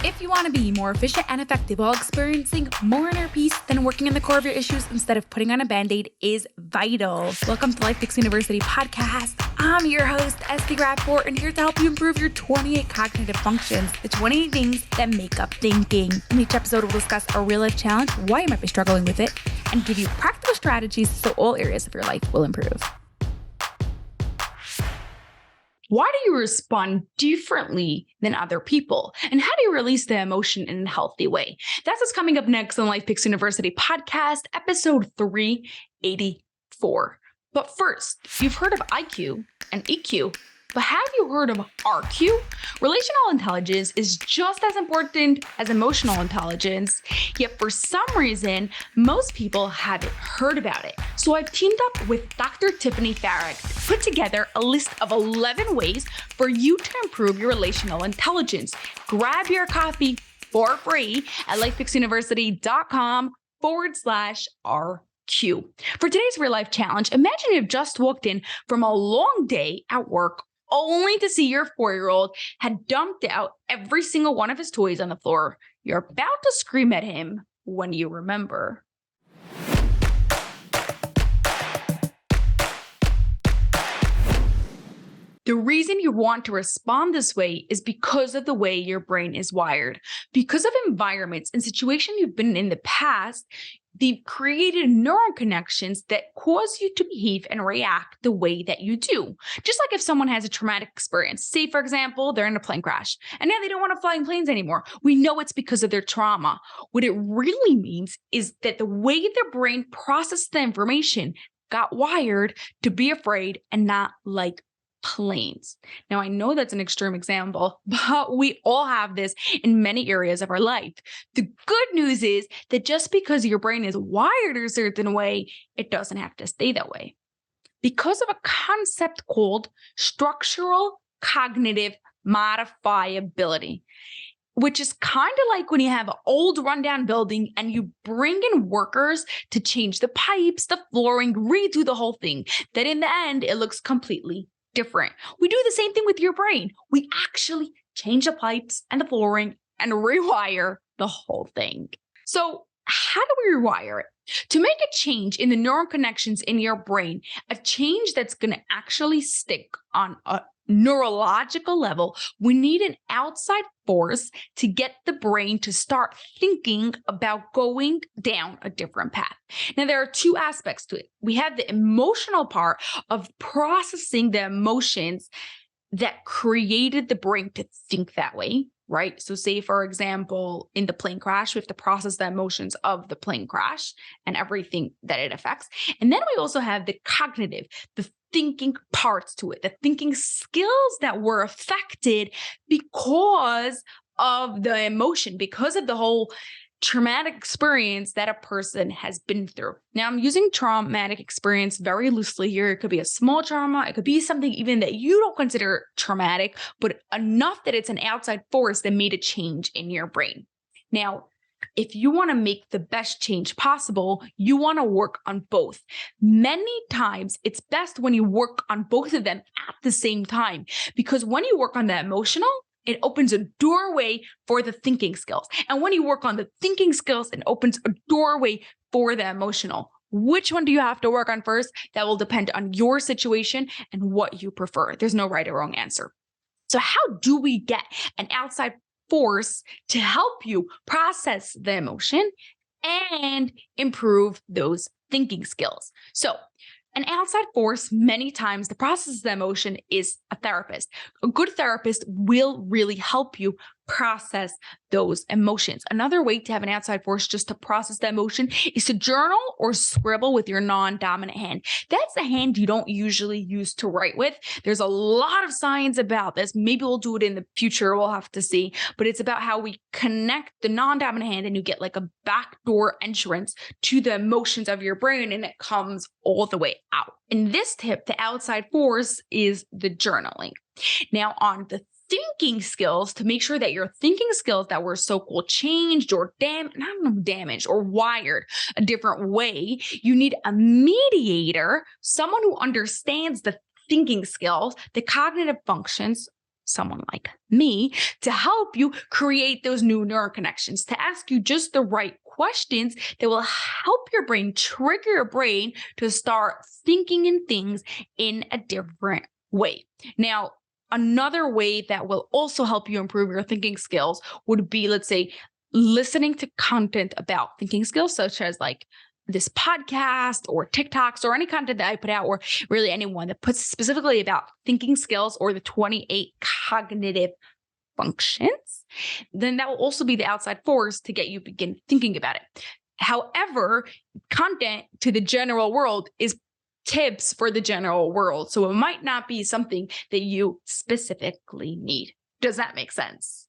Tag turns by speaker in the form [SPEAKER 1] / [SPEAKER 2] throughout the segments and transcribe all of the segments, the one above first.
[SPEAKER 1] If you want to be more efficient and effective while experiencing more inner peace, then working on the core of your issues instead of putting on a Band-Aid is vital. Welcome to LifePix University podcast. I'm your host, Esty Rapport, and here to help you improve your 28 cognitive functions, the 28 things that make up thinking. In each episode, we'll discuss a real-life challenge, why you might be struggling with it, and give you practical strategies so all areas of your life will improve. Why do you respond differently than other people? And how do you release the emotion in a healthy way? That's what's coming up next on LifePix University podcast, episode 384. But first, you've heard of IQ and EQ, but have you heard of RQ? Relational intelligence is just as important as emotional intelligence, yet for some reason, most people haven't heard about it. So I've teamed up with Dr. Tiffany Farag to put together a list of 11 ways for you to improve your relational intelligence. Grab your copy for free at lifepixuniversity.com/RQ. For today's real life challenge, imagine you've just walked in from a long day at work only to see your 4-year-old had dumped out every single one of his toys on the floor. You're about to scream at him when you remember. The reason you want to respond this way is because of the way your brain is wired. Because of environments and situations you've been in the past, they've created neural connections that cause you to behave and react the way that you do. Just like if someone has a traumatic experience, say for example, they're in a plane crash and now they don't want to fly in planes anymore. We know it's because of their trauma. What it really means is that the way their brain processed the information got wired to be afraid and not like planes. Now, I know that's an extreme example, but we all have this in many areas of our life. The good news is that just because your brain is wired a certain way, it doesn't have to stay that way. Because of a concept called structural cognitive modifiability, which is kind of like when you have an old rundown building and you bring in workers to change the pipes, the flooring, redo the whole thing, that in the end, it looks completely different. We do the same thing with your brain. We actually change the pipes and the flooring and rewire the whole thing. So how do we rewire it? To make a change in the neural connections in your brain, a change that's going to actually stick on a neurological level, we need an outside force to get the brain to start thinking about going down a different path. Now, there are two aspects to it. We have the emotional part of processing the emotions that created the brain to think that way, right? So say, for example, in the plane crash, we have to process the emotions of the plane crash and everything that it affects. And then we also have the cognitive, the thinking parts to it, the thinking skills that were affected because of the emotion, because of the whole traumatic experience that a person has been through. Now, I'm using traumatic experience very loosely here. It could be a small trauma. It could be something even that you don't consider traumatic, but enough that it's an outside force that made a change in your brain. Now, if you want to make the best change possible, you want to work on both. Many times, it's best when you work on both of them at the same time, because when you work on the emotional, it opens a doorway for the thinking skills. And when you work on the thinking skills, it opens a doorway for the emotional. Which one do you have to work on first? That will depend on your situation and what you prefer. There's no right or wrong answer. So how do we get an outside force to help you process the emotion and improve those thinking skills? So an outside force, many times the process of the emotion is a therapist. A good therapist will really help you process those emotions. Another way to have an outside force just to process the emotion is to journal or scribble with your non-dominant hand. That's the hand you don't usually use to write with. There's a lot of science about this. Maybe we'll do it in the future. We'll have to see. But it's about how we connect the non-dominant hand and you get like a backdoor entrance to the emotions of your brain and it comes all the way out. In this tip, the outside force is the journaling. Now, on the thinking skills, to make sure that your thinking skills that were so-called changed or damaged or wired a different way, you need a mediator, someone who understands the thinking skills, the cognitive functions, someone like me, to help you create those new neural connections, to ask you just the right questions that will help your brain, trigger your brain to start thinking in things in a different way. Now, another way that will also help you improve your thinking skills would be, let's say, listening to content about thinking skills, such as like this podcast or TikToks or any content that I put out, or really anyone that puts specifically about thinking skills or the 28 cognitive functions, then that will also be the outside force to get you begin thinking about it. However, content to the general world is tips for the general world. So it might not be something that you specifically need. Does that make sense?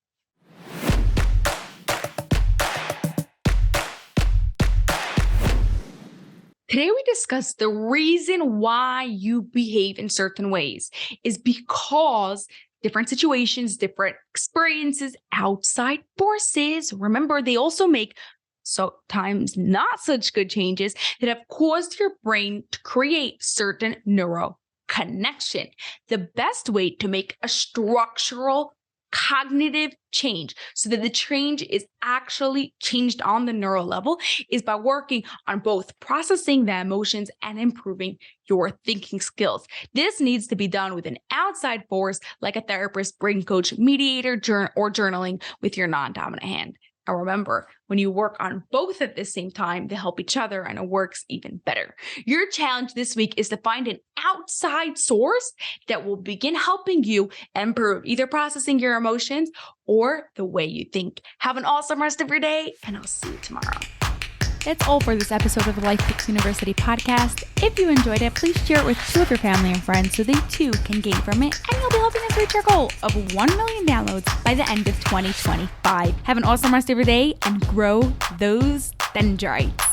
[SPEAKER 1] Today, we discussed the reason why you behave in certain ways is because different situations, different experiences, outside forces, remember, they also make sometimes not such good changes that have caused your brain to create certain neural connection. The best way to make a structural cognitive change so that the change is actually changed on the neural level is by working on both processing the emotions and improving your thinking skills. This needs to be done with an outside force like a therapist, brain coach, mediator, or journaling with your non-dominant hand. And remember, when you work on both at the same time, they help each other and it works even better. Your challenge this week is to find an outside source that will begin helping you improve either processing your emotions or the way you think. Have an awesome rest of your day, and I'll see you tomorrow.
[SPEAKER 2] That's all for this episode of the LifePix University podcast. If you enjoyed it, please share it with 2 of your family and friends so they too can gain from it, and you'll be helping us reach our goal of 1 million downloads by the end of 2025. Have an awesome rest of your day and grow those dendrites.